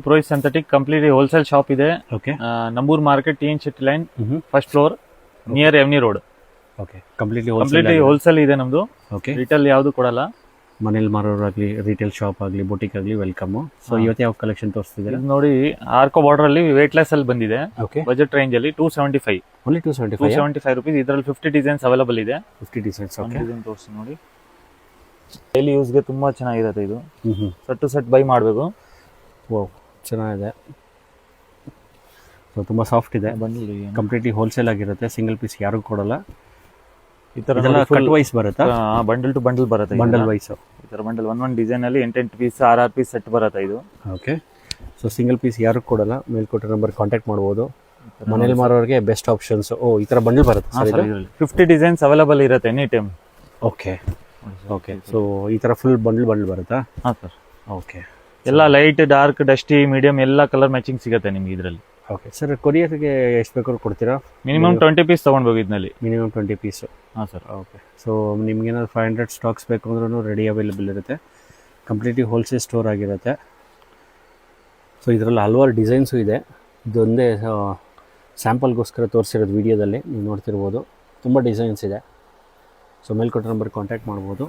Pro Synthetic completely wholesale shop ಇದೆ. Okay ನಂಬೂರ್ market TN Shetty line first floor near avenue road. Okay completely wholesale ಇದೆ ನಮ್ದು. Okay retail ಯಾವುದು ಕೊಡಲ್ಲ. ಮನೇಲಿ ಮಾರೋರಾಗಲಿ ರಿಟೇಲ್ ಶಾಪ್ ಆಗಲಿ ಬೊಟಿಕ್ ಆಗಲಿ ವೆಲ್ಕಮ್. ಸೊ ಇವತ್ತು ಯಾವ ಕಲೆಕ್ಷನ್ ತೋರಿಸ್ತಿದ್ದೀರಾ? ಇದು ನೋಡಿ ಆರ್ಕೋ ಬಾರ್ಡರ್ ಅಲ್ಲಿ ವೇಟ್ಲೆಸ್ ಅಲ್ಲಿ ಬಂದಿದೆ. ಓಕೆ ಬಜೆಟ್ ರೇಂಜ್ ಅಲ್ಲಿ 275 ಓನ್ಲಿ 275 rupees. ಇದರಲ್ಲಿ 50 ಡಿಸೈನ್ಸ್ ಅವೈಲೇಬಲ್ ಇದೆ. 50 ಡಿಸೈನ್ಸ್. ಓಕೆ ಡಿಸೈನ್ ತೋರಿಸಿ ನೋಡಿ. ಡೈಲಿ ಯೂಸ್ಗೆ ತುಂಬಾ ಚೆನ್ನಾಗಿರುತ್ತೆ ಇದು. ಸೆಟ್ ಟು ಸೆಟ್ ಬೈ ಮಾಡಬೇಕು. ವಾವ್ ಚೆನ್ನಾಗಿದೆ. ಸೊ ತುಂಬ ಸಾಫ್ಟ್ ಇದೆ. ಕಂಪ್ಲೀಟ್ಲಿ ಹೋಲ್ಸೇಲ್ ಆಗಿರುತ್ತೆ. ಸಿಂಗಲ್ ಪೀಸ್ ಯಾರಿಗೂ ಕೊಡಲ್ಲ. ಈ ತರ ಕಟ್ ವೈಸ್ ಬರುತ್ತಾ? ಬಂಡಲ್ ಟು ಬಂಡಲ್ ಬರುತ್ತೆ. ಬಂಡಲ್ ವೈಸ್ ಈ ತರ ಬಂಡಲ್ ಒಂದೊಂದು ಡಿಸೈನ್ ಅಲ್ಲಿ 8 ಪೀಸ್ 6 ಪೀಸ್ ಸೆಟ್ ಬರುತ್ತೆ ಇದು. ಓಕೆ ಸೊ ಸಿಂಗಲ್ ಪೀಸ್ ಯಾರಿಗೂ ಕೊಡಲ್ಲ. ಮೇಲ್ಕೊಟ್ಟೆ ನಂಬರ್ ಕಾಂಟ್ಯಾಕ್ಟ್ ಮಾಡ್ಬೋದು. ಮನೇಲಿ ಮಾರೋರಿಗೆ ಬೆಸ್ಟ್ ಆಪ್ಷನ್ಸ್. ಓ ಈ ತರ ಬಂಡಲ್ ಬರುತ್ತೆ ಸರ್. 50 ಡಿಸೈನ್ಸ್ ಅವೈಲೇಬಲ್ ಇರುತ್ತೆ any time. Okay okay so ಈ ತರ ಫುಲ್ ಬಂಡಲ್ ಬರುತ್ತಾ? ಹಾಂ ಸರ್. ಓಕೆ ಎಲ್ಲ ಲೈಟ್ ಡಾರ್ಕ್ ಡಸ್ಟಿ ಮೀಡಿಯಂ ಎಲ್ಲ ಕಲರ್ ಮ್ಯಾಚಿಂಗ್ ಸಿಗುತ್ತೆ ನಿಮ್ಗೆ ಇದರಲ್ಲಿ. ಓಕೆ ಸರ್ ಕೊರಿಯರ್ಗೆ ಎಷ್ಟು ಬೇಕಾದ್ರೂ ಕೊಡ್ತೀರಾ? ಮಿನಿಮಮ್ 20 ಪೀಸ್ ತೊಗೊಂಡ್ಬೇಕು ಇದರಲ್ಲಿ. Minimum 20 piece. ಹಾಂ ಸರ್. ಓಕೆ ಸೊ ನಿಮ್ಗೇನಾದ್ರು 500 ಸ್ಟಾಕ್ಸ್ ಬೇಕು ಅಂದ್ರೂ ರೆಡಿ ಅವೈಲೇಬಲ್ ಇರುತ್ತೆ. ಕಂಪ್ಲೀಟ್ಲಿ ಹೋಲ್ಸೇಲ್ ಸ್ಟೋರ್ ಆಗಿರುತ್ತೆ. ಸೊ ಇದರಲ್ಲಿ ಹಲವಾರು ಡಿಸೈನ್ಸು ಇದೆ. ಇದೊಂದೇ ಸ್ಯಾಂಪಲ್ಗೋಸ್ಕರ ತೋರಿಸಿರೋದು ವೀಡಿಯೋದಲ್ಲಿ ನೀವು ನೋಡ್ತಿರ್ಬೋದು. ತುಂಬ ಡಿಸೈನ್ಸ್ ಇದೆ. ಸೊ ಮೇಲ್ಕೊಟ್ಟ ನಂಬರ್ ಕಾಂಟ್ಯಾಕ್ಟ್ ಮಾಡ್ಬೋದು.